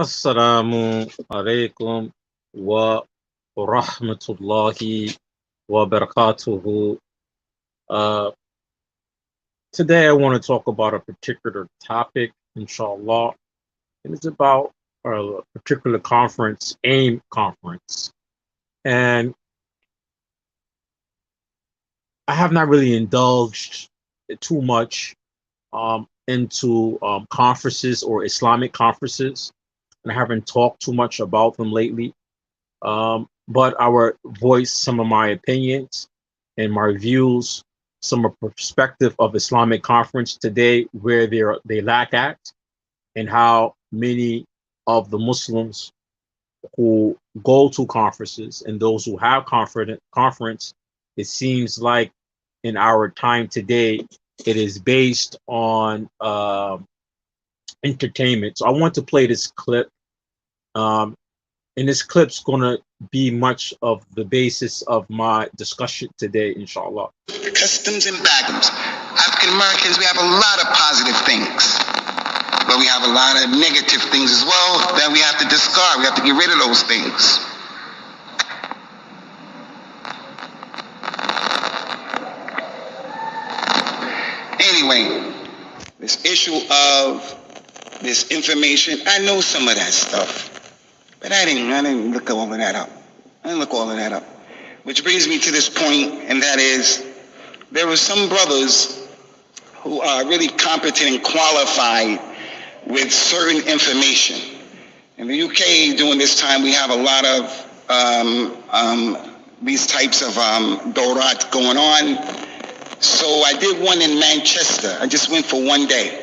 Assalamu alaikum wa rahmatullahi wa barakatuhu. Uh, Today I want to talk about a particular topic, inshallah, and it's about a particular conference, A.M.O conference. And I have not really indulged too much into conferences or Islamic conferences, and I haven't talked too much about them lately. But I will voice some of my opinions and my views, some of perspective of Islamic conference today, where they lack at, and how many of the Muslims who go to conferences and those who have conference, it seems like in our time today, it is based on entertainment. So I want to play this clip. And this clip's gonna be much of the basis of my discussion today, inshallah. Customs and backgrounds. African Americans, we have a lot of positive things, but we have a lot of negative things as well that we have to discard. We have to get rid of those things. Anyway, this issue of this information, I know some of that stuff. But I didn't look all of that up. Which brings me to this point, and that is, there were some brothers who are really competent and qualified with certain information. In the UK, during this time, we have a lot of these types of dorat going on. So I did one in Manchester. I just went for one day.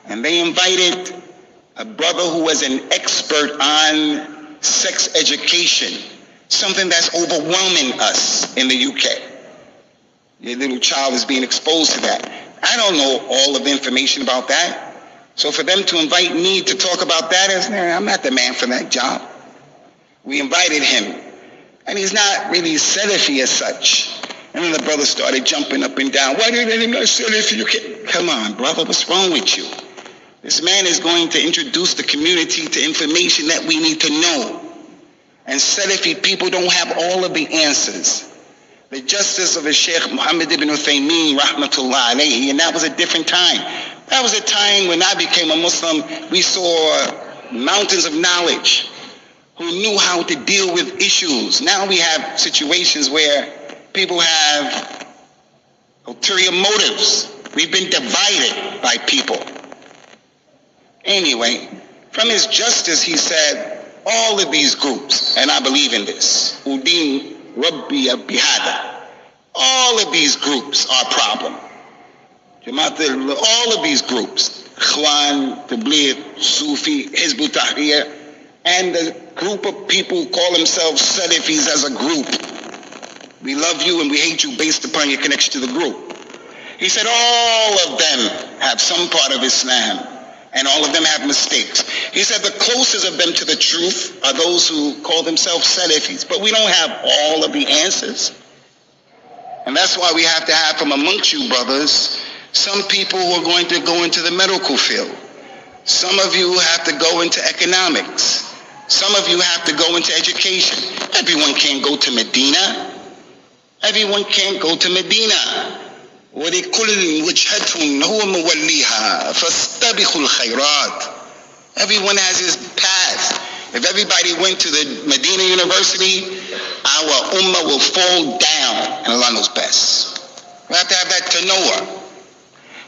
And they invited a brother who was an expert on sex education, something that's overwhelming us in the UK. Your little child is being exposed to that. I don't know all of the information about that. So for them to invite me to talk about that, I'm not the man for that job. We invited him, and he's not really Salafi as such. And then the brother started jumping up and down. Why didn't he not Salafi? You can't. Come on, brother, what's wrong with you? This man is going to introduce the community to information that we need to know. And Salafi people don't have all of the answers. The justice of Sheikh Muhammad ibn Usaamah, rahmatullah alayhi, and that was a different time. That was a time when I became a Muslim. We saw mountains of knowledge who knew how to deal with issues. Now we have situations where people have ulterior motives. We've been divided by people. Anyway, from his justice, he said, all of these groups, and I believe in this, Udin, Rabbi, Bihada, all of these groups are a problem. All of these groups, Ikhwan, Tabligh, Sufi, Hizb ut-Tahrir, and the group of people who call themselves Salafis as a group. We love you and we hate you based upon your connection to the group. He said all of them have some part of Islam, and all of them have mistakes. He said the closest of them to the truth are those who call themselves Salafis, but we don't have all of the answers. And that's why we have to have from amongst you brothers, some people who are going to go into the medical field. Some of you have to go into economics. Some of you have to go into education. Everyone can't go to Medina. Everyone can't go to Medina. وَلِكُلٍّ وِجْهَةٌ هُوَ مُوَلِّيهَا فَاسْتَبِقُوا الْخَيْرَاتِ. Everyone has his path. If everybody went to the Medina University, our ummah will fall down, and Allah knows best. We have to have that tanoa.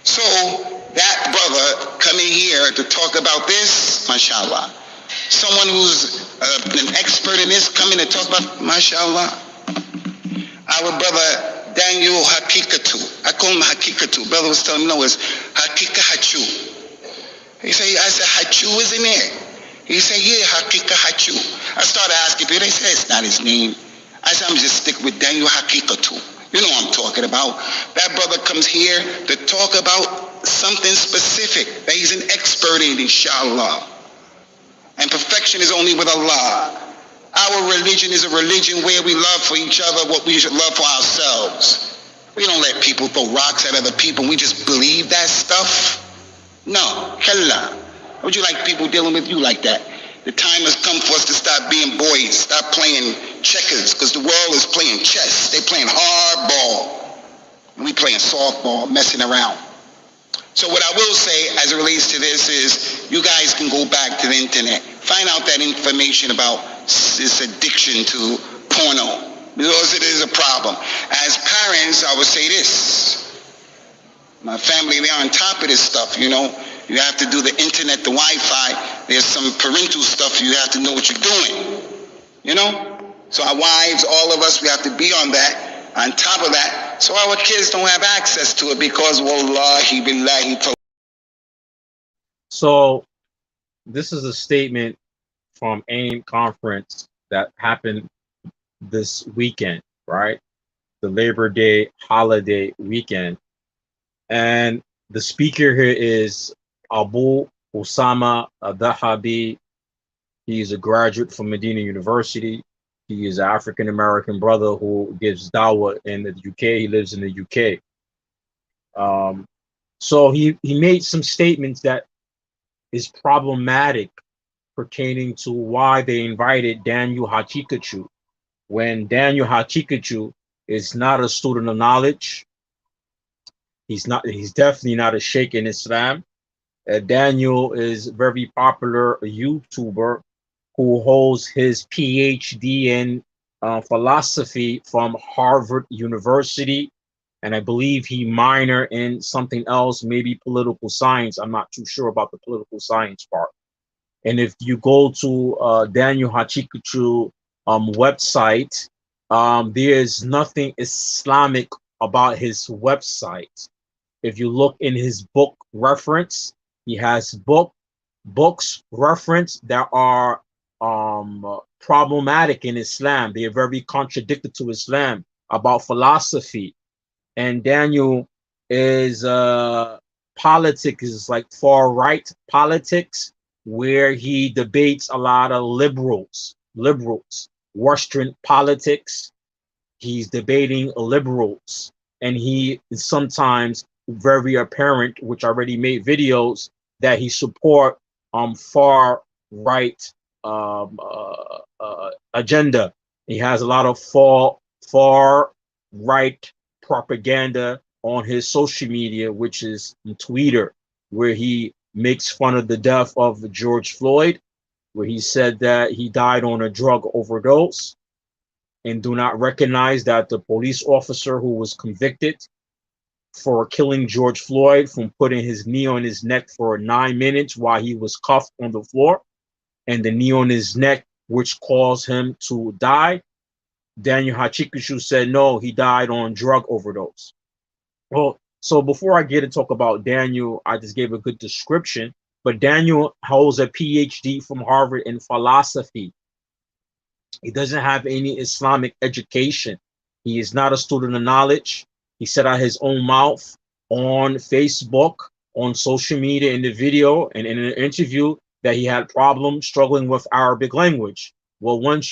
So that brother coming here to talk about this, mashallah. Someone who's an expert in this coming to talk about, mashallah. Our brother Daniel Haqiqatjou. I call him Haqiqatjou. Brother was telling me, no, it's Haqiqatjou. I said, Hachu isn't it? He said, yeah, Haqiqatjou. I started asking people, they said it's not his name. I said, I'm just stick with Daniel Haqiqatjou. You know what I'm talking about. That brother comes here to talk about something specific that he's an expert in, inshallah. And perfection is only with Allah. Our religion is a religion where we love for each other what we should love for ourselves. We don't let people throw rocks at other people and we just believe that stuff. No, kalla. Would you like people dealing with you like that? The time has come for us to stop being boys, stop playing checkers, because the world is playing chess. They playing hardball, and we playing softball, messing around. So what I will say as it relates to this is you guys can go back to the internet, find out that information about this addiction to porno, because it is a problem. As parents, I would say this. My family, they're on top of this stuff, you know. You have to do the internet, the Wi-Fi. There's some parental stuff. You have to know what you're doing, you know. So our wives, all of us, we have to be on that, on top of that, so our kids don't have access to it because, wallahi billahi. So this is a statement from AIM conference that happened this weekend, right? The Labor Day holiday weekend. And the speaker here is Abu Usaamah al-Dahabi. He is a graduate from Medina University. He is an African-American brother who gives dawah in the UK. He lives in the UK. So he made some statements that is problematic pertaining to why they invited Daniel Haqiqatjou, when Daniel Haqiqatjou is not a student of knowledge. He's definitely not a sheikh in Islam. Daniel is very popular, a YouTuber who holds his PhD in philosophy from Harvard University. And I believe he minored in something else, maybe political science. I'm not too sure about the political science part. And if you go to Daniel Haqiqatjou website, there's nothing Islamic about his website. If you look in his book reference, he has books reference that are problematic in Islam. They are very contradictory to Islam about philosophy. And Daniel is politics is like far right politics, where he debates a lot of liberals, Western politics. He's debating liberals, and he is sometimes very apparent, which already made videos that he support far right agenda. He has a lot of far right propaganda on his social media, which is Twitter, where he makes fun of the death of George Floyd, where he said that he died on a drug overdose, and do not recognize that the police officer who was convicted for killing George Floyd from putting his knee on his neck for 9 minutes while he was cuffed on the floor, and the knee on his neck, which caused him to die. Daniel Haqiqatjou said, no, he died on drug overdose. Well, so before I get to talk about Daniel, I just gave a good description, but Daniel holds a PhD from Harvard in philosophy. He doesn't have any Islamic education. He is not a student of knowledge. He said out his own mouth on Facebook, on social media, in the video, and in an interview that he had problems struggling with Arabic language. Well, once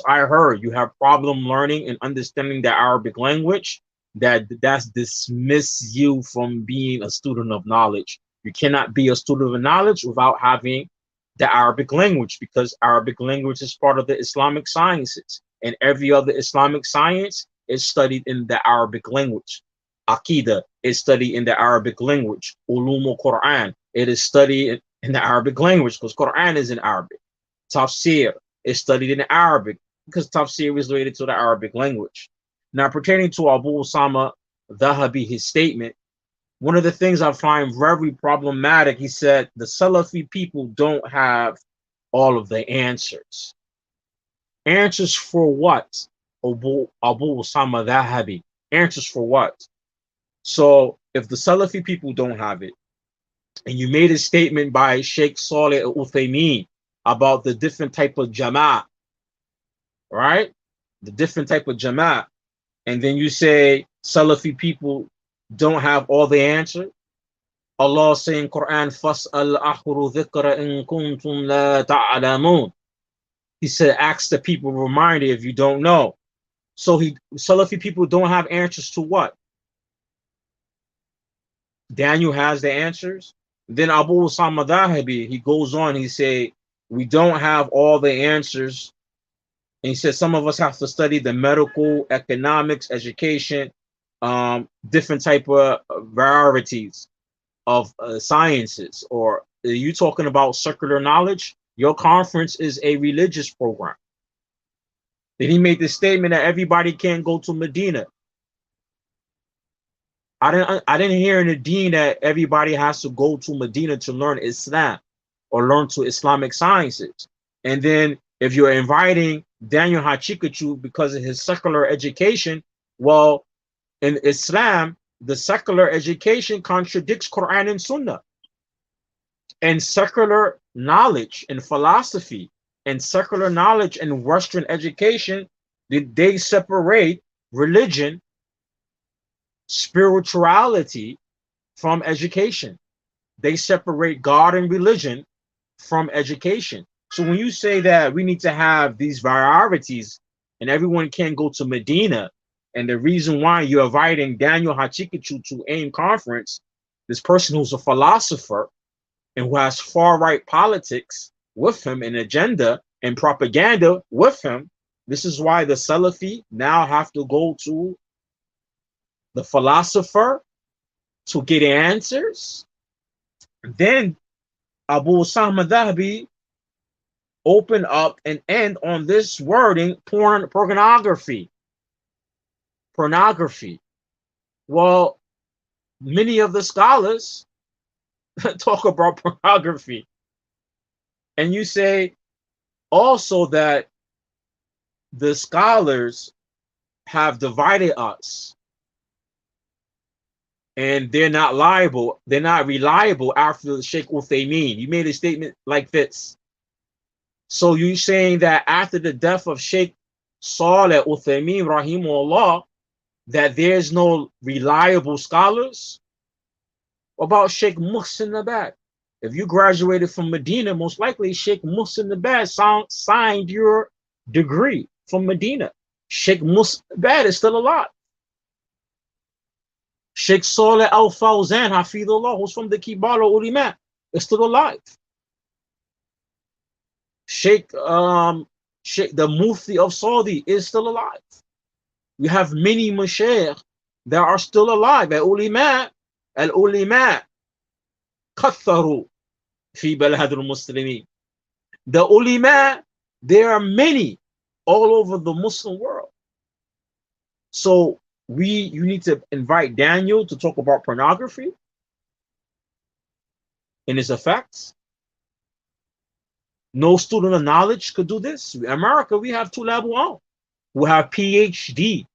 I heard you have problem learning and understanding the Arabic language, that's dismiss you from being a student of knowledge. You cannot be a student of knowledge without having the Arabic language, because Arabic language is part of the Islamic sciences, and every other Islamic science is studied in the Arabic language. Aqidah is studied in the Arabic language. Ulumul Quran, it is studied in the Arabic language because Quran is in Arabic. Tafsir is studied in Arabic because tafsir is related to the Arabic language. Now, pertaining to Abu Usaamah Dahabi, his statement, one of the things I find very problematic, he said the Salafi people don't have all of the answers. Answers for what? Abu Usaamah Dahabi. Answers for what? So if the Salafi people don't have it, and you made a statement by Sheikh Saleh al-Uthaymeen about the different type of Jama'ah, right? The different type of Jama'ah, and then you say Salafi people don't have all the answer. Allah saying Quran, Fas'al ahru dhikra in kuntum la ta'lamun. He said, ask the people, remind it if you don't know. So Salafi people don't have answers to what? Daniel has the answers. Then Abu Usaamah Dahabi, he goes on, he say, we don't have all the answers. And he says some of us have to study the medical, economics, education, different type of varieties of sciences. Or are you talking about secular knowledge? Your conference is a religious program. Then he made the statement that everybody can't go to Medina. I didn't hear in the deen that everybody has to go to Medina to learn Islam or learn to Islamic sciences. And then if you're inviting Daniel Haqiqatjou because of his secular education, well, in Islam, the secular education contradicts Quran and Sunnah. And secular knowledge and philosophy and secular knowledge and Western education, they separate religion, spirituality from education. They separate God and religion from education. So when you say that we need to have these varieties and everyone can go to Medina, and the reason why you're inviting Daniel Haqiqatjou to AIM conference, this person who's a philosopher and who has far-right politics with him and agenda and propaganda with him, this is why the Salafi now have to go to the philosopher to get answers. Then Abu Usaamah Dahabi open up and end on this wording, pornography. Pornography. Well, many of the scholars talk about pornography. And you say also that the scholars have divided us and they're not reliable after Sheikh Uthaymeen. You made a statement like this. So you're saying that after the death of Sheikh Saleh Uthaymeen, rahimahullah, that there's no reliable scholars? What about Sheikh Muhsin Nabad? If you graduated from Medina, most likely Sheikh Muhsin Nabad signed your degree from Medina. Sheikh Muhsin Nabad is still alive. Sheikh Saleh Al Fawzan, Hafidullah, who's from the Kibar Ulama, is still alive. Sheikh the Mufti of Saudi is still alive. We have many mashaykh that are still alive. Al-ulama katharu fi balad al-muslimin. The ulama, there are many all over the Muslim world. So you need to invite Daniel to talk about pornography and its effects. No student of knowledge could do this. In America, we have tulab al-ilm who have PhD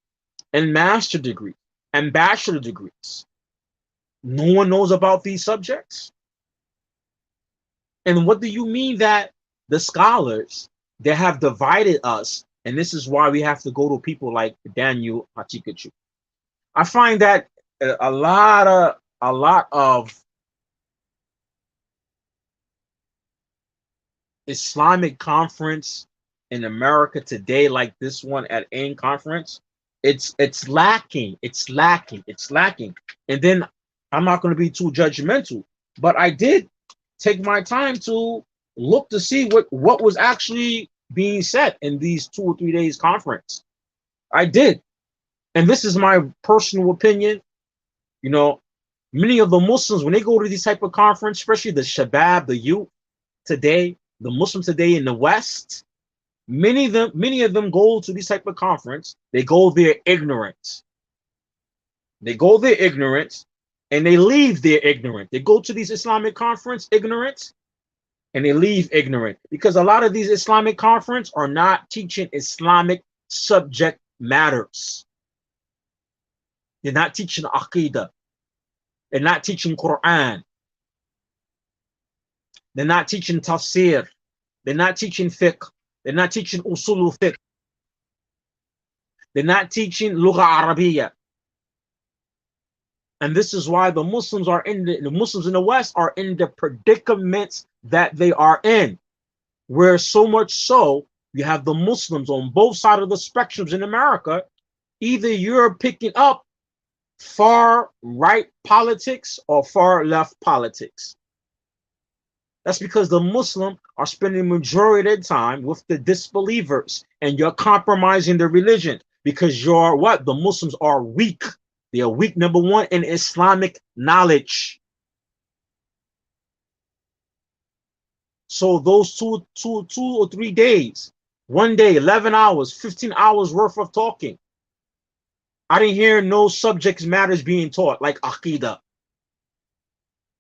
and master degree and bachelor degrees. No one knows about these subjects. And what do you mean that the scholars, they have divided us, and this is why we have to go to people like Daniel Haqiqatjou? I find that a lot of Islamic conference in America today, like this one at AIM conference, it's lacking. And then I'm not going to be too judgmental, but I did take my time to look to see what was actually being said in these 2 or 3 days conference. I did. And this is my personal opinion. You know, many of the Muslims, when they go to these type of conference, especially the Shabab, the youth today, the Muslims today in the West, many of them go to this type of conference. They go there ignorant. They go there ignorant and they leave there ignorant. They go to these Islamic conference ignorant and they leave ignorant, because a lot of these Islamic conference are not teaching Islamic subject matters. They're not teaching Aqidah. They're not teaching Quran. They're not teaching tafsir. They're not teaching fiqh. They're not teaching usul fiqh. They're not teaching lugha Arabiya. And this is why the Muslims in the West are in the predicaments that they are in, where so much so you have the Muslims on both sides of the spectrums in America. Either you're picking up far right politics or far left politics. That's because the Muslim are spending majority of their time with the disbelievers, and you're compromising the religion because you're what? The Muslims are weak. They are weak, number one, in Islamic knowledge. So those two or 3 days, one day, 11 hours, 15 hours worth of talking, I didn't hear no subject matters being taught like Aqidah.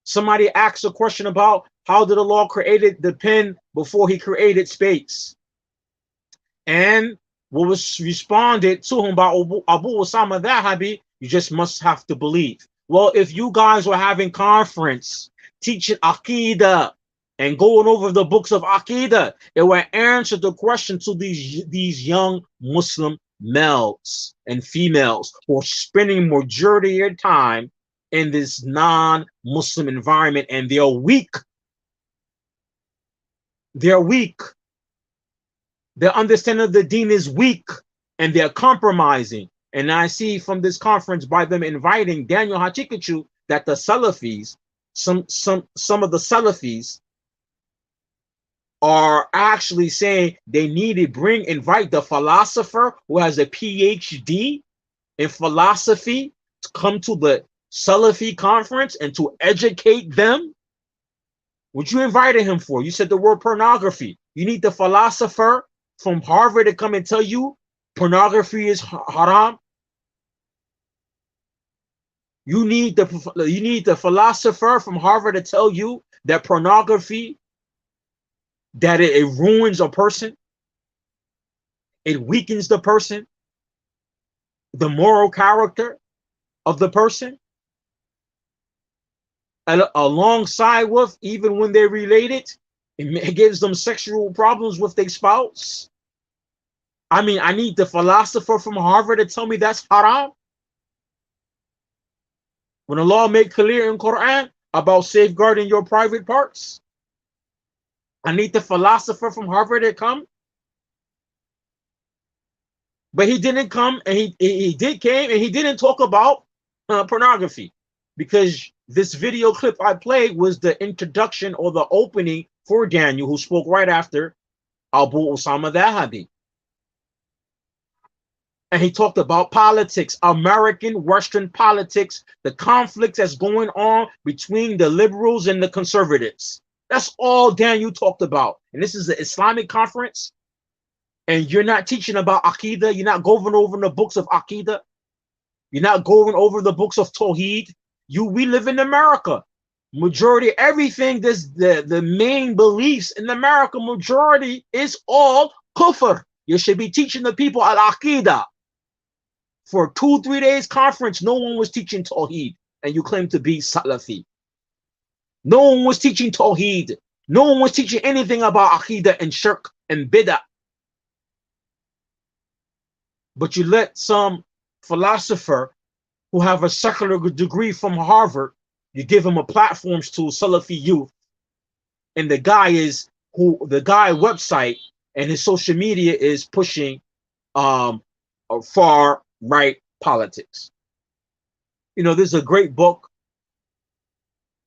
Somebody asked a question about how did Allah created the pen before he created space? And what was responded to him by Abu Usaamah Dhahabi, you just must have to believe. Well, if you guys were having conference teaching Aqidah and going over the books of Aqidah, it would answer the question to these young Muslim males and females who are spending majority of their time in this non-Muslim environment, and they're weak. They're weak. Their understanding of the deen is weak, and they're compromising. And I see from this conference by them inviting Daniel Haqiqatjou that the Salafis, some of the Salafis are actually saying they need to invite the philosopher who has a PhD in philosophy to come to the Salafi conference and to educate them. What you invited him for? You said the word pornography. You need the philosopher from Harvard to come and tell you pornography is haram. You need the philosopher from Harvard to tell you that pornography, that it ruins a person, it weakens the person, the moral character of the person, alongside with, even when they're related, it gives them sexual problems with their spouse. I mean, I need the philosopher from Harvard to tell me that's haram. When Allah made clear in Quran about safeguarding your private parts, I need the philosopher from Harvard to come. But he didn't come, and he came and he didn't talk about pornography, because this video clip I played was the introduction or the opening for Daniel, who spoke right after Abu Usaamah Dhahabi. And he talked about politics, American Western politics, the conflicts that's going on between the liberals and the conservatives. That's all Daniel talked about. And this is the Islamic conference. And you're not teaching about Aqidah. You're not going over the books of Aqidah. You're not going over the books of Tawheed. We live in America. Majority, everything, the main beliefs in America, majority is all kufr. You should be teaching the people al-Aqidah. For 2-3 days conference, no one was teaching Tawheed, and you claim to be Salafi. No one was teaching Tawheed. No one was teaching anything about Aqidah and Shirk and Bid'ah. But you let some philosopher who have a secular degree from Harvard, you give him a platform to Salafi youth, and the guy website and his social media is pushing far right politics. You know, there's a great book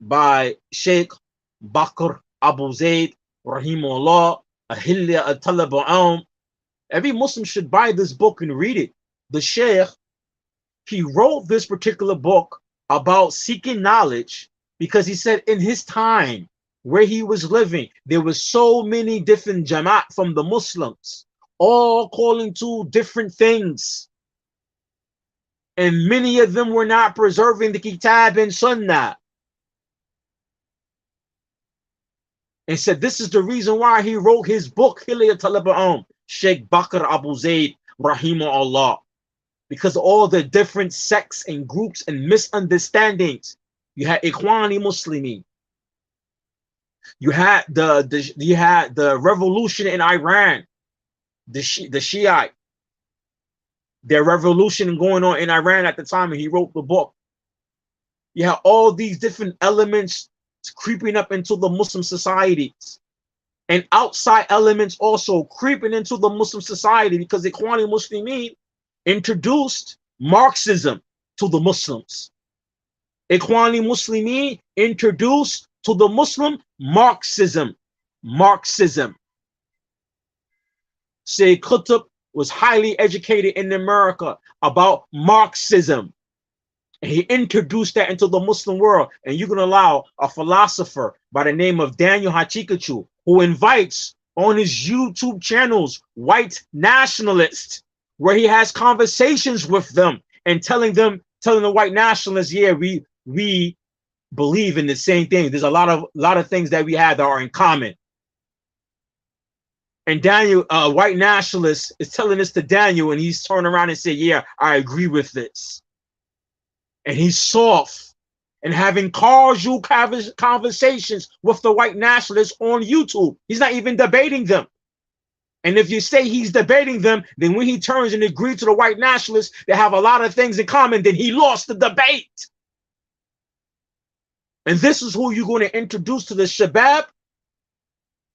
by Sheikh Bakr Abu Zaid Rahimullah, Ahilya Talab. Every Muslim should buy this book and read it. The Sheikh, he wrote this particular book about seeking knowledge because he said in his time where he was living, there were so many different Jamaat from the Muslims, all calling to different things. And many of them were not preserving the Kitab and Sunnah. And said this is the reason why he wrote his book, Hilya Talab, Sheikh Bakr Abu Zaid Rahimahullah. Because of all the different sects and groups and misunderstandings. You had Ikhwani Muslimin. You had the revolution in Iran, the Shiite. Their revolution going on in Iran at the time, and he wrote the book. You have all these different elements creeping up into the Muslim societies, and outside elements also creeping into the Muslim society, because the Ikhwani Muslimin introduced Marxism to the Muslims. Ikhwani Muslimin introduced to the Muslim? Marxism. Marxism. Sayyid Qutb was highly educated in America about Marxism. And he introduced that into the Muslim world. And you can allow a philosopher by the name of Daniel Haqiqatjou, who invites on his YouTube channels white nationalists, where he has conversations with them and telling the white nationalists, yeah, we believe in the same thing. There's a lot of things that we have that are in common. And Daniel, white nationalist, is telling this to Daniel, and he's turning around and saying, yeah, I agree with this. And he's soft and having casual conversations with the white nationalists on YouTube. He's not even debating them. And if you say he's debating them, then when he turns and agrees to the white nationalists that have a lot of things in common, then he lost the debate. And this is who you're going to introduce to the Shabab,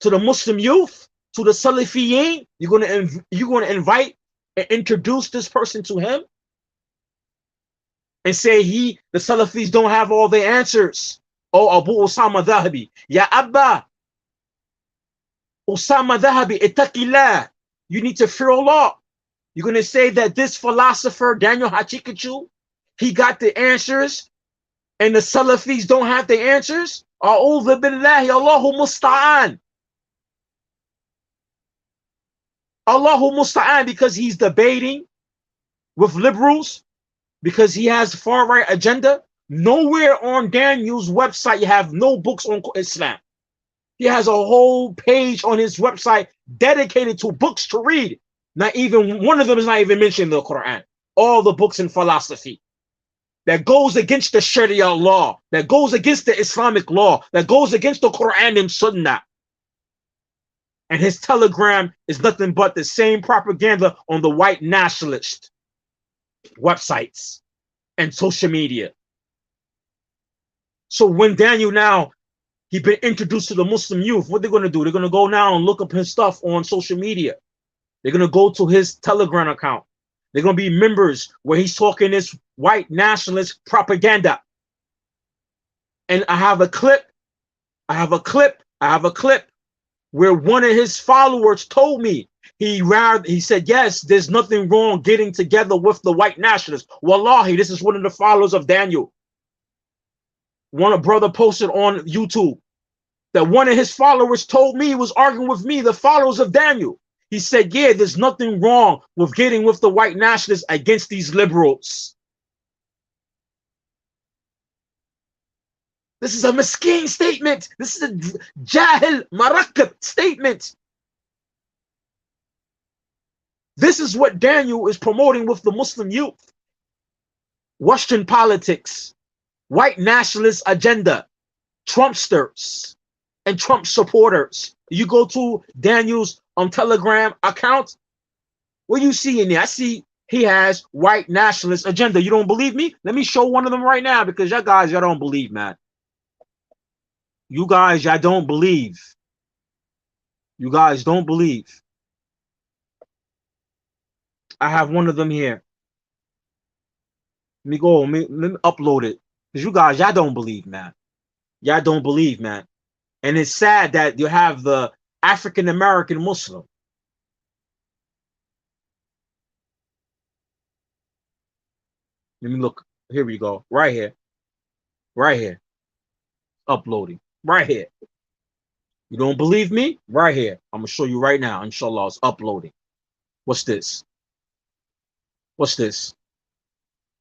to the Muslim youth, to the Salafiyin. You're going to invite and introduce this person to him and say the Salafis don't have all the answers. Oh, Abu Usaamah Dhahabi. Ya Abba Usaamah Dhahabi, ittaqillah. You need to fear Allah. You're going to say that this philosopher, Daniel Haqiqatjou, he got the answers and the Salafis don't have the answers? A'udhu billahi, Allahu musta'an. Allahu musta'an, because he's debating with liberals, because he has far-right agenda. Nowhere on Daniel's website you have no books on Islam. He has a whole page on his website dedicated to books to read. Not even one of them is not even mentioned in the Quran. All the books in philosophy that goes against the Sharia law, that goes against the Islamic law, that goes against the Quran and Sunnah. And his Telegram is nothing but the same propaganda on the white nationalist websites and social media. So when Daniel now, he's been introduced to the Muslim youth, what they're going to do? They're going to go now and look up his stuff on social media. They're going to go to his Telegram account. They're going to be members where he's talking this white nationalist propaganda. And I have a clip where one of his followers told me, he said, yes, there's nothing wrong getting together with the white nationalists. Wallahi, this is one of the followers of Daniel. One of brother posted on YouTube that one of his followers told me, he was arguing with me, the followers of Daniel. He said, yeah, there's nothing wrong with getting with the white nationalists against these liberals. This is a miskeen statement. This is a jahil marakkab statement. This is what Daniel is promoting with the Muslim youth. Western politics, white nationalist agenda, Trumpsters, and Trump supporters. You go to Daniel's Telegram account, what you see in there? I see he has white nationalist agenda. You don't believe me? Let me show one of them right now, because y'all guys, y'all don't believe, man. You guys, y'all don't believe. You guys don't believe. I have one of them here. Let me upload it. Because you guys, y'all don't believe, man. Y'all don't believe, man. And it's sad that you have the African-American Muslim. Let me look. Here we go. Right here. Right here. Uploading. Right here. You don't believe me? Right here. I'm going to show you right now. Inshallah, it's uploading. What's this? What's this?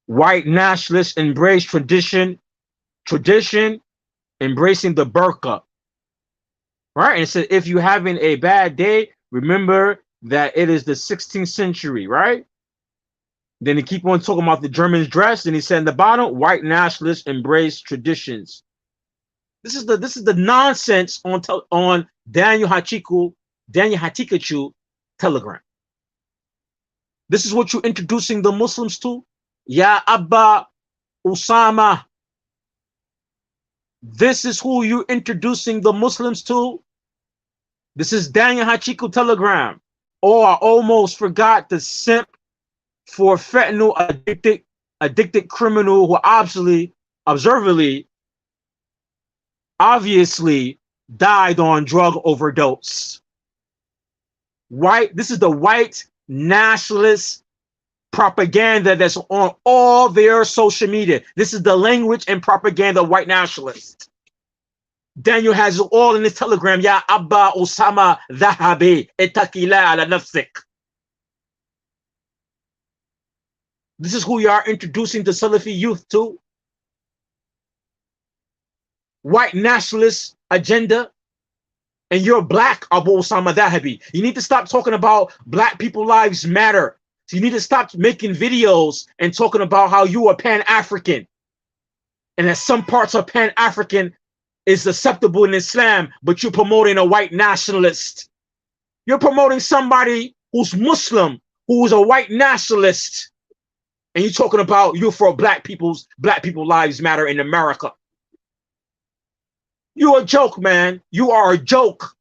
White nationalists embrace tradition, embracing the burqa. Right? And it said, if you're having a bad day, remember that it is the 16th century, right? Then he keep on talking about the Germans' dress. And he said in the bottom, white nationalists embrace traditions. This is the nonsense on Daniel Haqiqatjou Telegram. This is what you're introducing the Muslims to? Ya Abba Usaamah. This is who you're introducing the Muslims to? This is Daniel Haqiqatjou Telegram. Oh, I almost forgot the simp for fentanyl addicted criminal who observably obviously died on drug overdose. This is the white nationalist propaganda that's on all their social media. This is the language and propaganda of white nationalists. Daniel has it all in his telegram. Ya Abba Usaamah Dhahabi Etakila ala nafsik. This is who you are introducing the Salafi youth to. White nationalist agenda. And you're black, Abu Usaamah Dhahabi. You need to stop talking about black people lives matter. So you need to stop making videos and talking about how you are Pan-African. And that some parts of Pan-African is acceptable in Islam, but you're promoting a white nationalist. You're promoting somebody who's Muslim, who's a white nationalist. And you're talking about you for black people lives matter in America. You're a joke, man. You are a joke.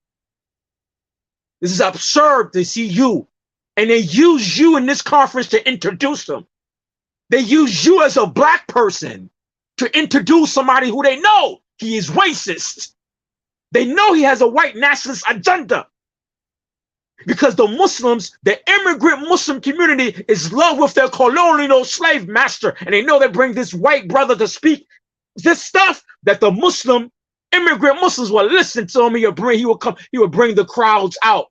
This is absurd to see you. And they use you in this conference to introduce them. They use you as a black person to introduce somebody who they know he is racist. They know he has a white nationalist agenda. Because the Muslims, the immigrant Muslim community is in love with their colonial slave master. And they know they bring this white brother to speak this stuff that the immigrant Muslims will listen to him. He will bring the crowds out.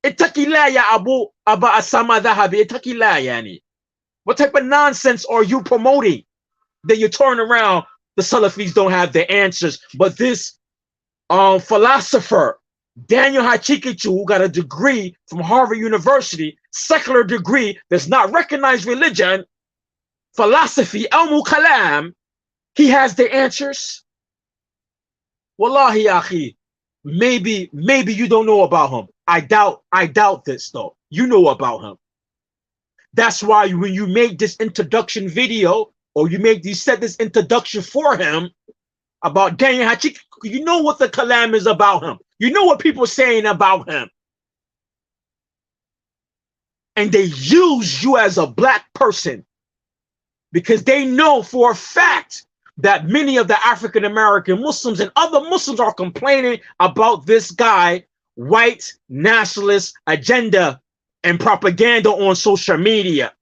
Ittaqillah ya Abu Usaamah Dhahabi. Ittaqillah yani. What type of nonsense are you promoting? That you turn around, the Salafis don't have the answers. But this philosopher, Daniel Haqiqatjou, who got a degree from Harvard University, secular degree, that's not recognized religion, philosophy, ilmu kalam, he has the answers. Wallahi, akhi, maybe you don't know about him. I doubt this though. You know about him. That's why when you make this introduction video, or you set this introduction for him about Daniel Haqiqatjou, you know what the kalam is about him. You know what people are saying about him. And they use you as a black person because they know for a fact that many of the African American Muslims and other Muslims are complaining about this guy, white nationalist agenda and propaganda on social media.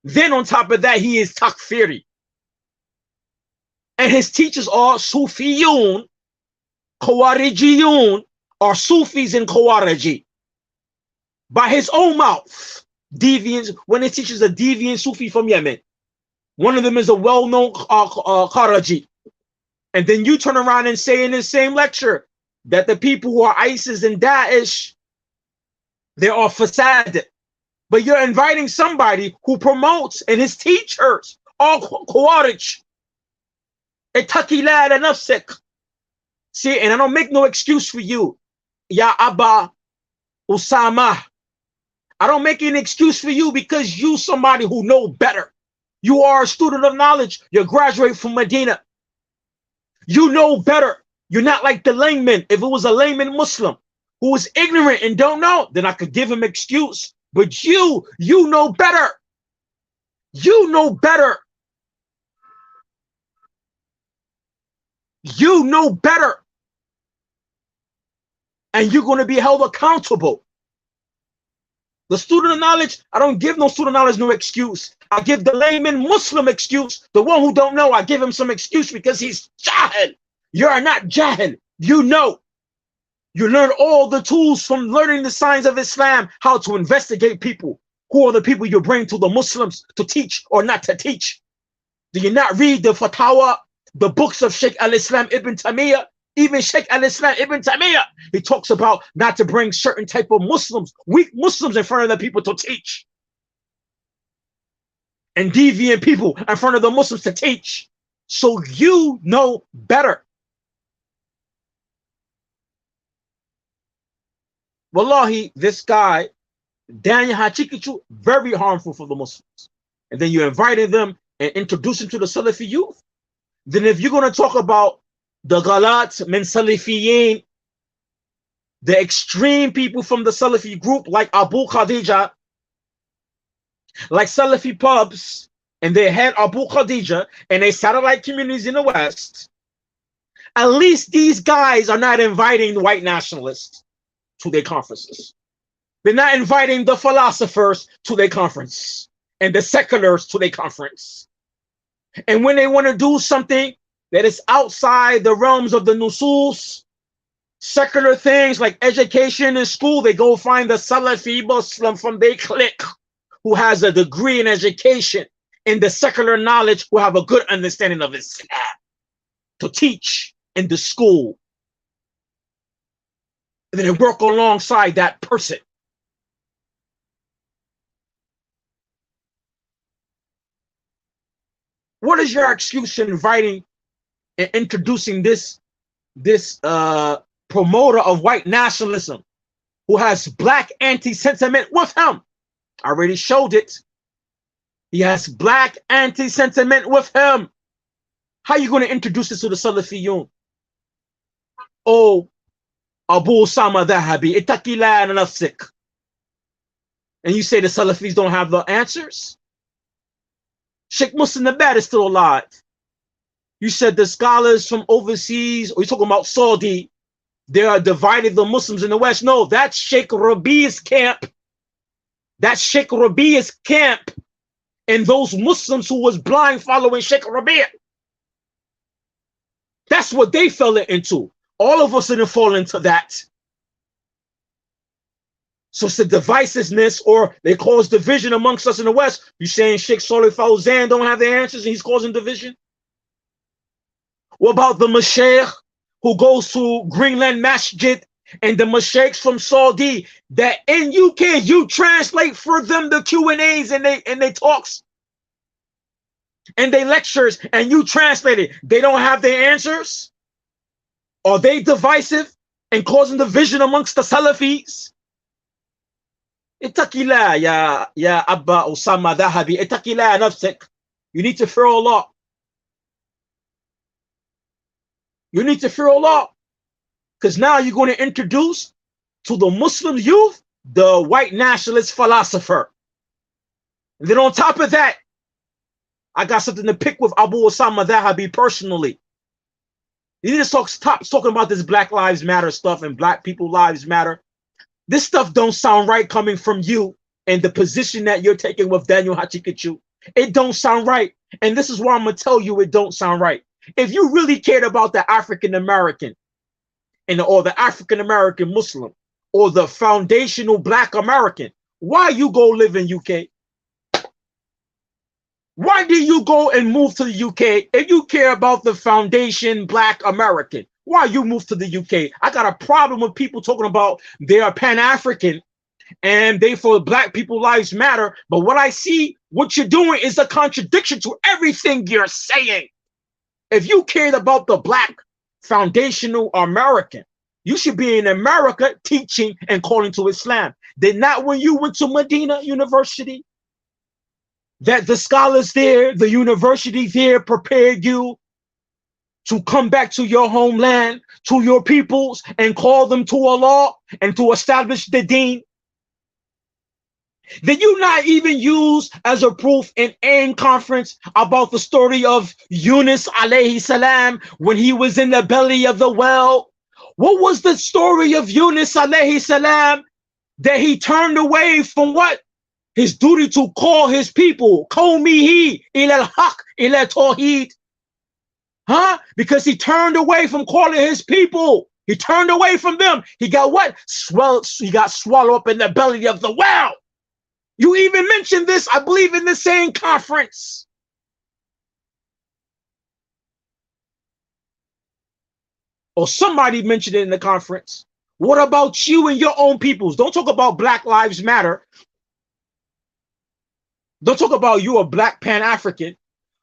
Then on top of that, he is takfiri. And his teachers are Sufiyun, Khawarijiyun, or Sufis and Khawariji. By his own mouth, deviants, when he teaches a deviant Sufi from Yemen. One of them is a well-known Khariji. And then you turn around and say in the same lecture that the people who are ISIS and Daesh, they are fasad. But you're inviting somebody who promotes, and his teachers are Khawarij. Ittaqillah nafsik. See, and I don't make no excuse for you, Ya Abba Usaamah. I don't make an excuse for you because you somebody who know better. You are a student of knowledge. You graduate from Medina. You know better. You're not like the layman. If it was a layman Muslim who is ignorant and don't know, then I could give him excuse. But you know better. You know better. You know better. And you're going to be held accountable. The student of knowledge, I don't give no student of knowledge no excuse. I give the layman Muslim excuse. The one who don't know, I give him some excuse because he's jahil. You're not jahil. You know. You learn all the tools from learning the science of Islam, how to investigate people. Who are the people you bring to the Muslims to teach or not to teach? Do you not read the fatwa, the books of Sheikh al-Islam Ibn Taymiyyah? Even Sheikh al-Islam Ibn Taymiyyah, he talks about not to bring certain type of Muslims, weak Muslims in front of the people to teach. And deviant people in front of the Muslims to teach. So you know better. Wallahi, this guy, Daniel Haqiqatjou, very harmful for the Muslims. And then you invited them and introduce them to the Salafi youth. Then if you're going to talk about the Ghalat min Salafiyin, the extreme people from the Salafi group like Abu Khadija, like Salafi pubs, and they had Abu Khadija and they satellite communities in the West, At least these guys are not inviting the white nationalists to their conferences. They're not inviting the philosophers to their conference and the seculars to their conference. And when they want to do something that is outside the realms of the nusus, secular things like education and school, they go find the Salafi Muslim from their clique who has a degree in education in the secular knowledge, who have a good understanding of Islam to teach in the school. And then they work alongside that person. What is your excuse for inviting and introducing this promoter of white nationalism who has black anti-sentiment with him? I already showed it. He has black anti-sentiment with him. How are you going to introduce this to the Salafiyun? Oh, Abu Usaamah Dhahabi, ittaqillah nafsik. And you say the Salafis don't have the answers? Sheikh Muslim Nabad is still alive. You said the scholars from overseas, or you're talking about Saudi, they are divided the Muslims in the West. No, that's Sheikh Rabi's camp. That's Sheikh Rabi's camp. And those Muslims who was blind following Sheikh Rabi'. That's what they fell into. All of us didn't fall into that. So it's the divisiveness, or they cause division amongst us in the West. You saying Sheikh Salih Fawzan don't have the answers and he's causing division? What about the Mashaykh who goes to Greenland Masjid and the Mashaykhs from Saudi that in UK you translate for them the Q&As and they talks and they lectures and you translate it? They don't have their answers? Are they divisive and causing division amongst the Salafis? Ittaqillah, ya Abba Usaamah Dhahabi, ittaqillah nafsik. You need to fear Allah. You need to fear Allah. Because now you're going to introduce to the Muslim youth the white nationalist philosopher. And then on top of that, I got something to pick with Abu Usaamah Dhahabi personally. You need to stop talking about this Black Lives Matter stuff and Black people lives matter. This stuff don't sound right coming from you and the position that you're taking with Daniel Haqiqatjou. It don't sound right. And this is why I'm going to tell you it don't sound right. If you really cared about the African American or the African American Muslim or the foundational Black American, why you go live in UK? Why do you go and move to the UK if you care about the foundation Black American? Why you move to the UK? I got a problem with people talking about they are Pan-African and they for Black people lives matter. But what I see, what you're doing is a contradiction to everything you're saying. If you cared about the Black foundational American, you should be in America teaching and calling to Islam. Did not when you went to Medina University, that the scholars there, the university there prepared you to come back to your homeland, to your peoples, and call them to Allah and to establish the deen? Did you not even use as a proof in AIM conference about the story of Yunus alayhi salam when he was in the belly of the well? What was the story of Yunus alayhi salam that he turned away from what? His duty to call his people, qawmihi ila al-haq ila tawheed. Huh? Because he turned away from calling his people. He turned away from them. He got what? He got swallowed up in the belly of the well. You even mentioned this, I believe, in the same conference. Or somebody mentioned it in the conference. What about you and your own peoples? Don't talk about Black Lives Matter. Don't talk about you a Black Pan-African.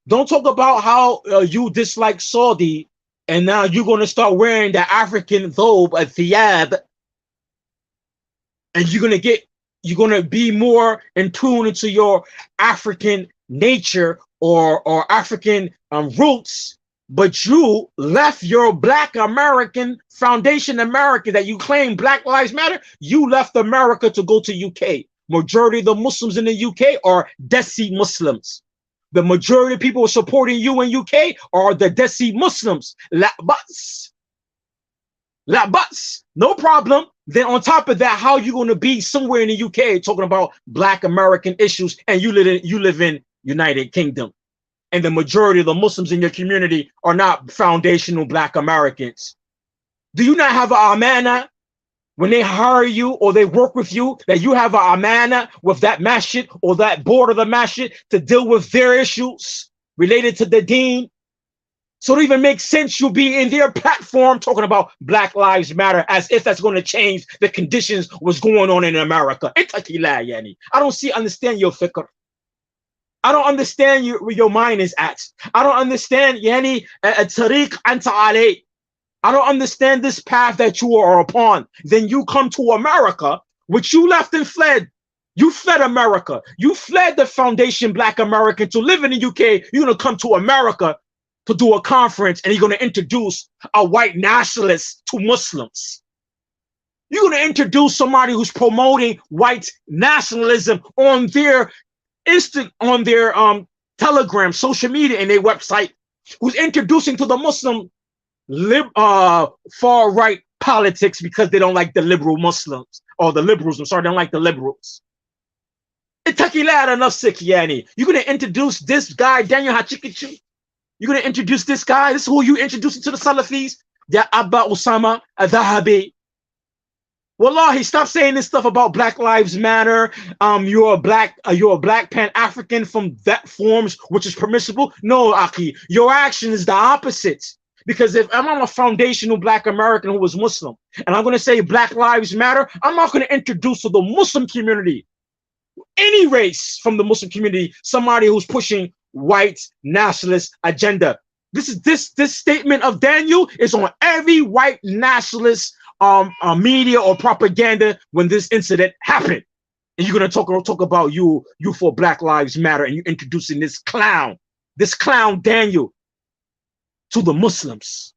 Don't talk about how you dislike Saudi and now you're going to start wearing the African thobe, a thiyab, and you're going to be more in tune into your African nature or African roots, but you left your Black American foundation America that you claim Black Lives Matter. You left America to go to UK. Majority of the Muslims in the UK are Desi Muslims. The majority of people supporting you in UK are the Desi Muslims. La bus. La bus. No problem. Then on top of that, how are you going to be somewhere in the UK talking about Black American issues and you live in United Kingdom? And the majority of the Muslims in your community are not foundational Black Americans. Do you not have an amana when they hire you or they work with you, that you have an amana with that masjid or that board of the masjid to deal with their issues related to the deen? So it even makes sense you'll be in their platform talking about Black Lives Matter as if that's going to change the conditions what's going on in America. I don't understand your fikr. I don't understand where your mind is at. I don't understand yani tariq anta alay. I don't understand this path that you are upon. Then you come to America, which you left and fled. You fled America. You fled the foundation Black American to live in the UK. You're going to come to America to do a conference and you're going to introduce a white nationalist to Muslims. You're going to introduce somebody who's promoting white nationalism on their Telegram, social media, and their website, who's introducing to the Muslim far right politics because they don't like the liberal Muslims or the liberals. I'm sorry, they don't like the liberals. You're going to introduce this guy, Daniel Haqiqatjou. You're going to introduce this guy. This is who you introducing to the Salafis. Ya Abba Usaamah al-Dhahabi. Wallahi, stop saying this stuff about Black Lives Matter. You're a black Pan-African from that forms, which is permissible. No, Aki, your action is the opposite. Because if I'm a foundational Black American who was Muslim, and I'm going to say Black Lives Matter, I'm not going to introduce to the Muslim community, any race from the Muslim community, somebody who's pushing white nationalist agenda. This statement of Daniel is on every white nationalist media or propaganda when this incident happened. And you're gonna talk about you for Black Lives Matter, and you introducing this clown Daniel to the Muslims.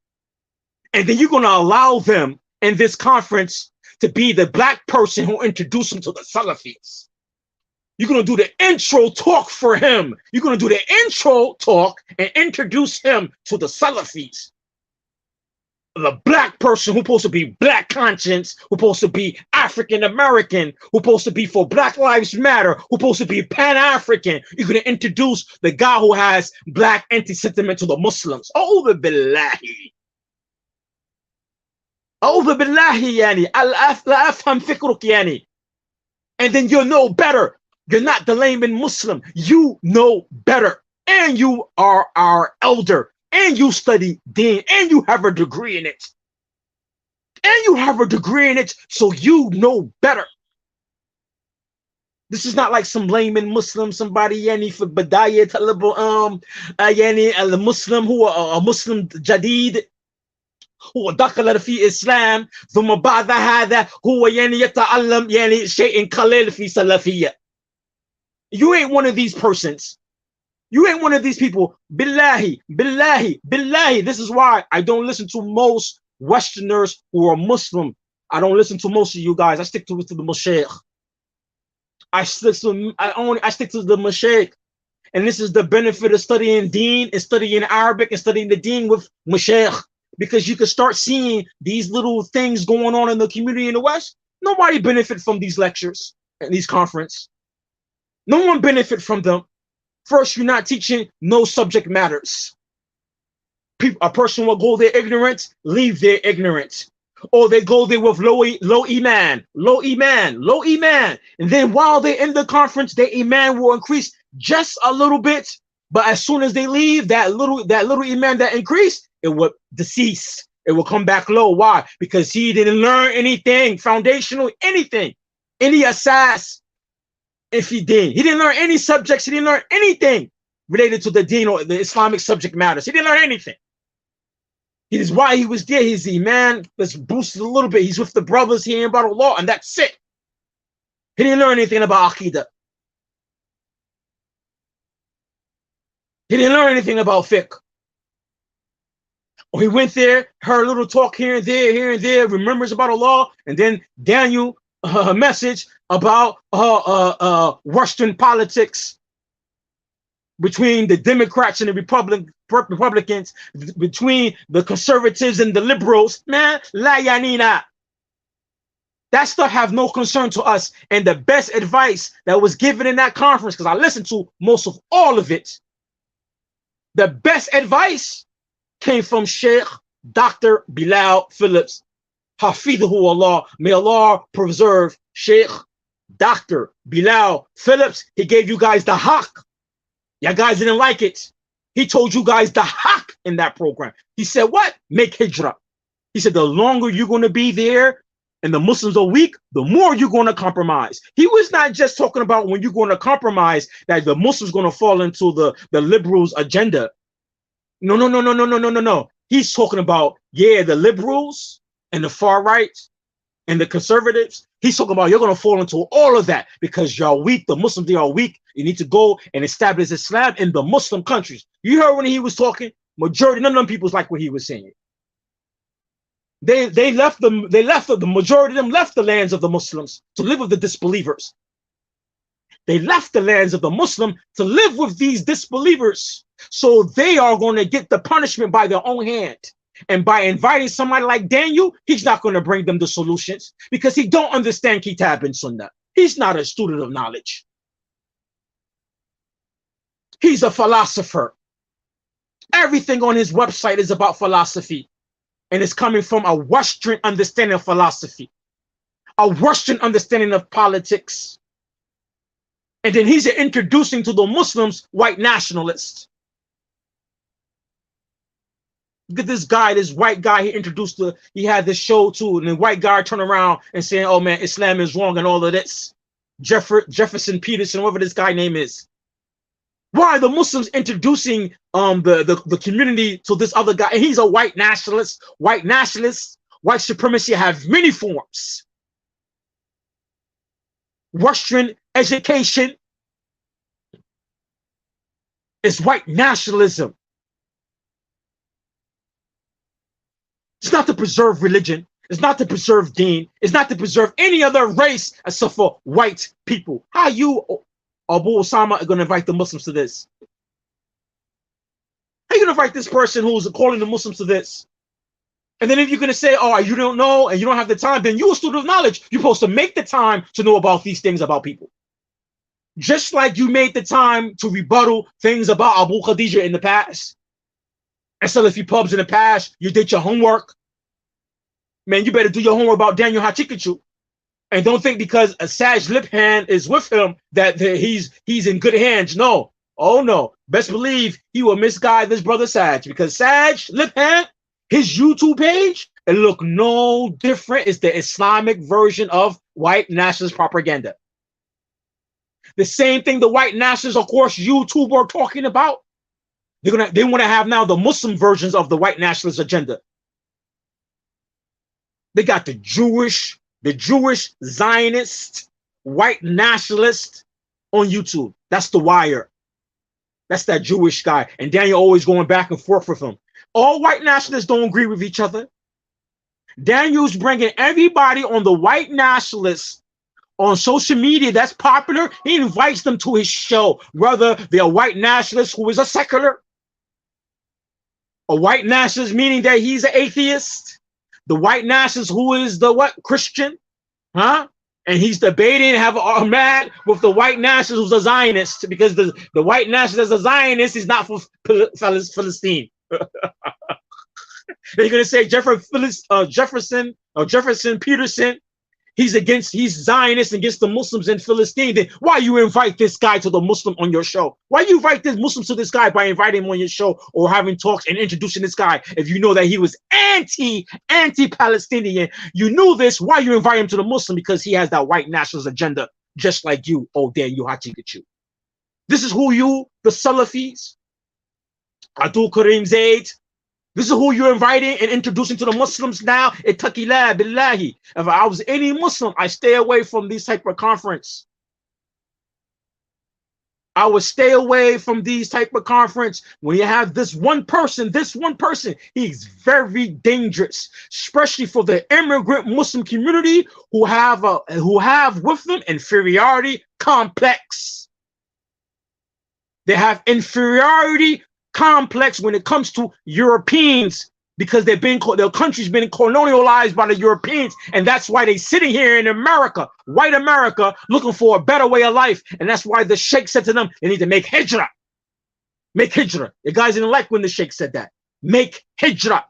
And then you're gonna allow them in this conference to be the black person who introduced them to the Salafis. You're going to do the intro talk for him. You're going to do the intro talk and introduce him to the Salafis. The black person who's supposed to be black conscience, who's supposed to be African American, who's supposed to be for Black Lives Matter, who's supposed to be Pan-African. You're going to introduce the guy who has black anti-sentiment to the Muslims. Over billahi. Over billahi, yani. La afham fikruk, yani. And then you'll know better. You're not the layman Muslim. You know better. And you are our elder. And you study deen. And you have a degree in it. And you have a degree in it. So you know better. This is not like some layman Muslim, somebody yani for Badaya Talib yani al Muslim who are a Muslim Jadid. هو دخل في إسلام ثم بعد هذا هو يعني يتعلم يعني شيء قليل في سلفية. You ain't one of these persons. You ain't one of these people. Billahi, billahi, billahi. This is why I don't listen to most Westerners who are Muslim. I don't listen to most of you guys. I stick to the Mashaykh. I stick to the Mashaykh. And this is the benefit of studying Deen and studying Arabic and studying the Deen with Mashaykh. Because you can start seeing these little things going on in the community in the West. Nobody benefit from these lectures and these conferences. No one benefit from them. First, you're not teaching no subject matters. A person will go there ignorant, leave there ignorant. Or they go there with low iman. And then while they're in the conference, their iman will increase just a little bit. But as soon as they leave, that little iman that increased, it will decease. It will come back low. Why? Because he didn't learn anything foundational, anything, any asas. If he didn't learn any subjects. He didn't learn anything related to the deen or the Islamic subject matters. He didn't learn anything. It is why he was there. His iman was boosted a little bit. He's with the brothers hearing about Allah, and that's it. He didn't learn anything about Aqidah. He didn't learn anything about fiqh. He went there, heard a little talk here and there, remembers about Allah, and then Daniel message about Western politics. between the Democrats and the Republicans, between the conservatives and the liberals, man, la yanina. That stuff have no concern to us. And the best advice that was given in that conference, because I listened to most of all of it, the best advice came from Sheikh Dr. Bilal Phillips. Hafidhu Allah. May Allah preserve Sheikh Dr. Bilal Phillips. He gave you guys the haq. You guys didn't like it. He told you guys the haq in that program. He said, what? Make hijrah. He said, the longer you're going to be there and the Muslims are weak, the more you're going to compromise. He was not just talking about when you're going to compromise that the Muslims going to fall into the liberals' agenda. No, no, no, no, no, no, no, no, no. He's talking about, yeah, the liberals and the far right and the conservatives. He's talking about you're going to fall into all of that because you're weak. The Muslims, they are weak. You need to go and establish Islam in the Muslim countries. You heard when he was talking, majority, none of them people like what he was saying. They left the majority of them left the lands of the Muslims to live with the disbelievers. They left the lands of the Muslim to live with these disbelievers. So they are going to get the punishment by their own hand. And by inviting somebody like Daniel, he's not going to bring them the solutions because he don't understand Kitab and Sunnah. He's not a student of knowledge. He's a philosopher. Everything on his website is about philosophy. And it's coming from a Western understanding of philosophy, a Western understanding of politics. And then he's introducing to the Muslims white nationalists. Look at this guy, this white guy he had this show too, and the white guy turned around and saying, oh man, Islam is wrong and all of this. Jefferson Peterson, whatever this guy name is. Why are the Muslims introducing the community to this other guy? And he's a white nationalist. White nationalists, white supremacy have many forms. Western education is white nationalism. It's not to preserve religion. It's not to preserve deen. It's not to preserve any other race except for white people. How you, Abu Usaamah, are going to invite the Muslims to this? How are you going to invite this person who's calling the Muslims to this? And then if you're going to say, oh, you don't know and you don't have the time, then you're a student of knowledge. You're supposed to make the time to know about these things about people. Just like you made the time to rebuttal things about Abu Khadija in the past. And Salafi pubs in the past, you did your homework. Man, you better do your homework about Daniel Haqiqatjou. And don't think because a Saj Liphand is with him that he's in good hands. No. Oh, no. Best believe he will misguide this brother Saj. Because Saj Liphand, his YouTube page, it look no different. It's the Islamic version of white nationalist propaganda. The same thing the white nationalists, of course, YouTube are talking about. They want to have now the Muslim versions of the white nationalist agenda. They got the Jewish Zionist, white nationalist on YouTube. That's the Wire. That's that Jewish guy. And Daniel always going back and forth with him. All white nationalists don't agree with each other. Daniel's bringing everybody on the white nationalists on social media that's popular. He invites them to his show, whether they're a white nationalist who is a secular, a white nationalist meaning that he's an atheist, the white nationalist who is the what? Christian, huh? And he's debating and have a mad with the white nationalist who's a Zionist because the white nationalist is a Zionist is not for Palestine. They're going to say Jefferson Peterson, he's Zionist against the Muslims in Philistine. Then why you invite this guy to the Muslim on your show? Why you invite this Muslims to this guy by inviting him on your show or having talks and introducing this guy if you know that he was anti-Palestinian? You knew this. Why you invite him to the Muslim? Because he has that white nationalist agenda, just like you, oh Daniel Haqiqatjou. This is who you, the Salafis, Abdul Karim Zaid. This is who you're inviting and introducing to the Muslims now. Ittaqillah billahi. If I was any Muslim, I stay away from these type of conference. I would stay away from these type of conference. When you have this one person, he's very dangerous, especially for the immigrant Muslim community who have with them inferiority complex. They have inferiority complex when it comes to Europeans because their country's been colonialized by the Europeans, and that's why they're sitting here in America, white America, looking for a better way of life. And that's why the Sheikh said to them, they need to make hijrah. Make hijrah. The guys didn't like when the Sheikh said that. Make hijrah.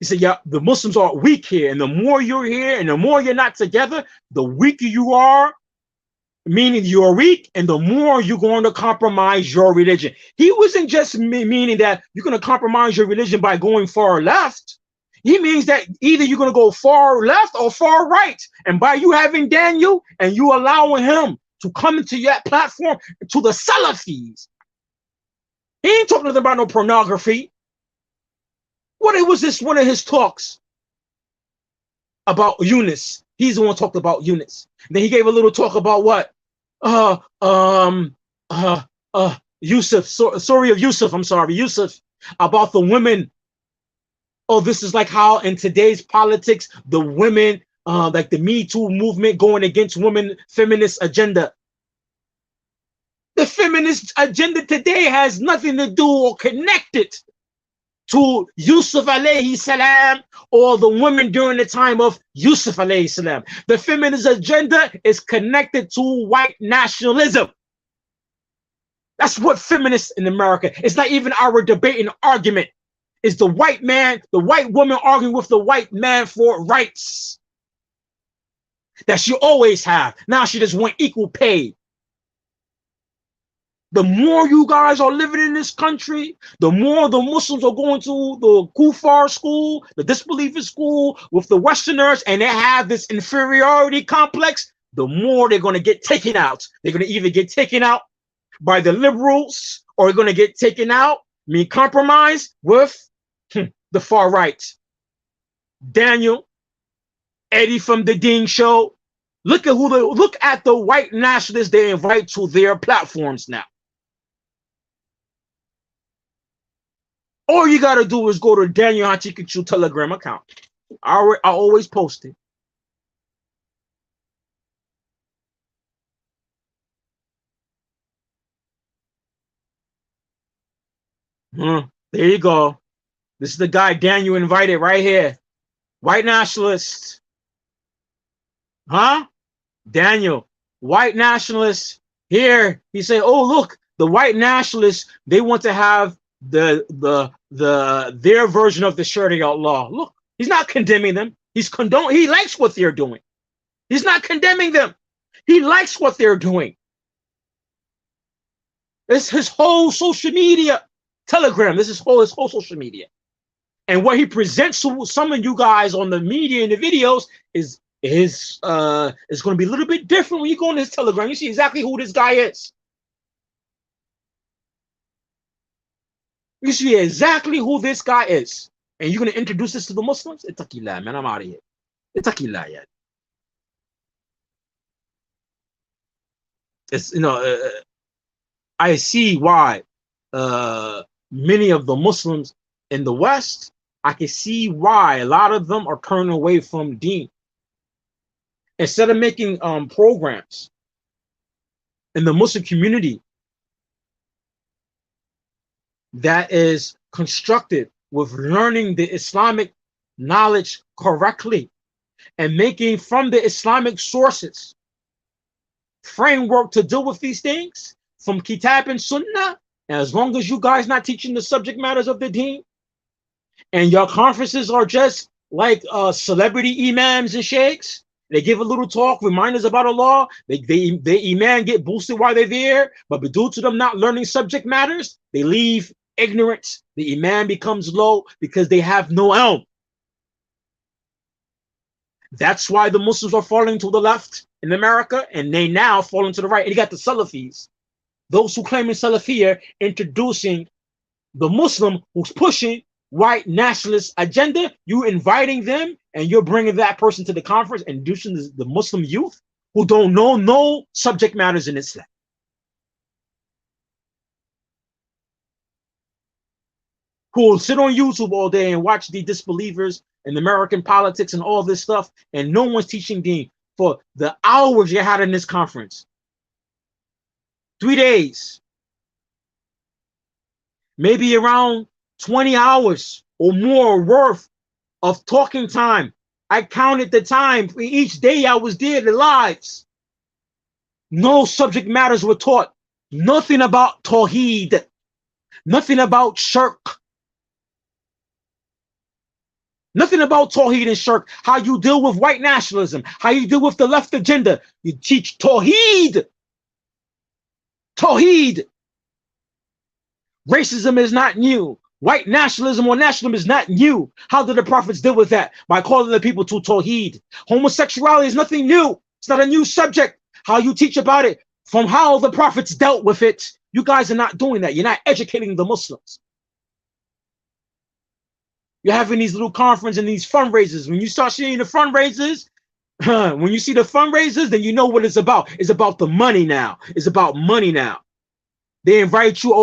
He said, yeah, the Muslims are weak here, and the more you're here and the more you're not together, the weaker you are, meaning you're weak, and the more you're going to compromise your religion. He wasn't just meaning that you're going to compromise your religion by going far left. He means that either you're going to go far left or far right. And by you having Daniel and you allowing him to come into that platform, to the Salafis, he ain't talking about no pornography. What was this one of his talks about Yunus? He's the one who talked about Yunus. Then he gave a little talk about what? Yusuf, Yusuf, about the women. Oh, this is like how in today's politics, the women, like the Me Too movement going against women feminist agenda. The feminist agenda today has nothing to do or connected to Yusuf alayhi salam or the women during the time of Yusuf alayhi salam. The feminist agenda is connected to white nationalism. That's what feminists in America, it's not even our debate and argument. It's the white man, the white woman arguing with the white man for rights that she always have. Now she just want equal pay. The more you guys are living in this country, the more the Muslims are going to the Kufar school, the disbeliever school with the Westerners, and they have this inferiority complex, the more they're going to get taken out. They're going to either get taken out by the liberals or they're going to get taken out, compromised with the far right. Daniel, Eddie from the Dean Show. Look at the white nationalists they invite to their platforms now. All you got to do is go to Daniel Haqiqatjou Telegram account. I always post it. There you go. This is the guy Daniel invited right here. White nationalist. Huh? Daniel, white nationalists. Here, he said, oh, look, the white nationalists, they want to have their version of the Sharia law. Look, he's not condemning them. He likes what they're doing. He's not condemning them. He likes what they're doing. It's his whole social media. Telegram, this is his whole social media. And what he presents to some of you guys on the media and the videos is going to be a little bit different when you go on his Telegram. You see exactly who this guy is. You see exactly who this guy is. And you're going to introduce this to the Muslims? Ittaqillah, man, I'm out of here. Ittaqillah, yeah. It's, I see why many of the Muslims in the West, I can see why a lot of them are turning away from Deen. Instead of making programs in the Muslim community that is constructed with learning the Islamic knowledge correctly and making from the Islamic sources framework to deal with these things from Kitab and Sunnah, and as long as you guys not teaching the subject matters of the Deen, and your conferences are just like celebrity imams and sheikhs, they give a little talk, reminders about Allah, they imam get boosted while they're there, but due to them not learning subject matters, they leave ignorance. The imam becomes low because they have no ilm. That's why the Muslims are falling to the left in America, and they now falling to the right. And you got the Salafis, those who claim in Salafiyah, introducing the Muslim who's pushing white nationalist agenda. You inviting them, and you're bringing that person to the conference, and introducing the Muslim youth who don't know no subject matters in Islam. Who will sit on YouTube all day and watch the disbelievers and American politics and all this stuff, and no one's teaching Deen for the hours you had in this conference. 3 days. maybe around 20 hours or more worth of talking time. I counted the time for each day I was there, the lives. No subject matters were taught. Nothing about Tawheed. Nothing about Shirk. Nothing about Tawheed and Shirk. How you deal with white nationalism. How you deal with the left agenda. You teach Tawheed. Tawheed. Racism is not new. White nationalism or nationalism is not new. How did the prophets deal with that? By calling the people to Tawheed. Homosexuality is nothing new. It's not a new subject. How you teach about it from how the prophets dealt with it. You guys are not doing that. You're not educating the Muslims. You're having these little conferences and these fundraisers. When you start seeing the fundraisers, when you see the fundraisers, then you know what it's about. It's about the money now. It's about money now. They invite you,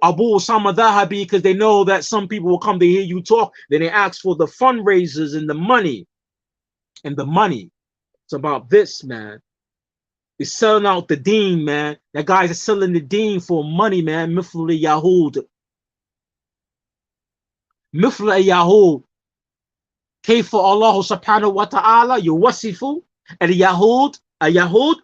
Abu Usaamah Dhahabi, because they know that some people will come to hear you talk. Then they ask for the fundraisers and the money. And the money. It's about this, man. It's selling out the deen, man. That guys are selling the deen for money, man. Mithla Yahud. Mithla Yahud. Kayfa Allah subhanahu wa ta'ala yuwasifu al-Yahud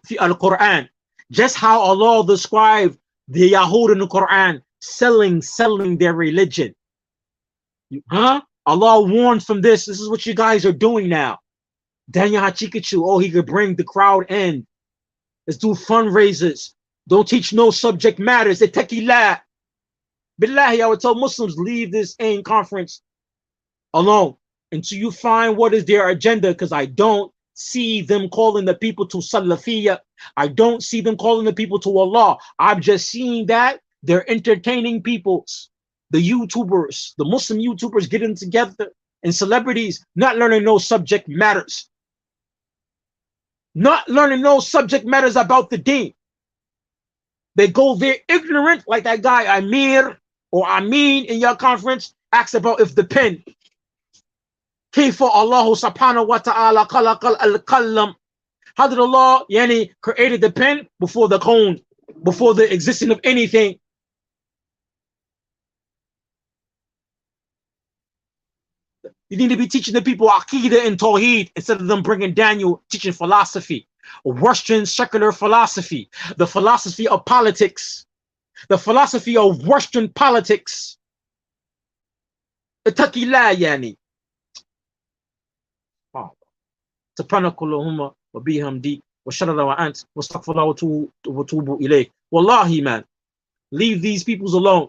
fi al-Quran. Just how Allah described the Yahud in the Quran, selling their religion. Huh? Allah warned from this. This is what you guys are doing now. Daniel Haqiqatjou, oh, he could bring the crowd in. Let's do fundraisers. Don't teach no subject matters. Ittaqillah. Billahi, I would tell Muslims, leave this AIM conference alone until you find what is their agenda, because I don't see them calling the people to Salafiyya. I don't see them calling the people to Allah. I'm just seeing that they're entertaining people, the YouTubers, the Muslim YouTubers getting together, and celebrities not learning no subject matters. Not learning no subject matters about the deen. They go there ignorant, like that guy Amir or Amin in your conference asks about if the pen. Kayfa Allah subhanahu wa ta'ala khalaqal al-qalam. How did Allah created the pen before the cone, before the existence of anything? You need to be teaching the people Aqidah and Tawheed instead of them bringing Daniel teaching philosophy, Western secular philosophy, the philosophy of politics, the philosophy of Western politics. Ittaqillah yani. سبحانك اللهم وبحمدك وشهد وأنت واستغفر الله وتوب إليك. Wallahi, man, leave these peoples alone.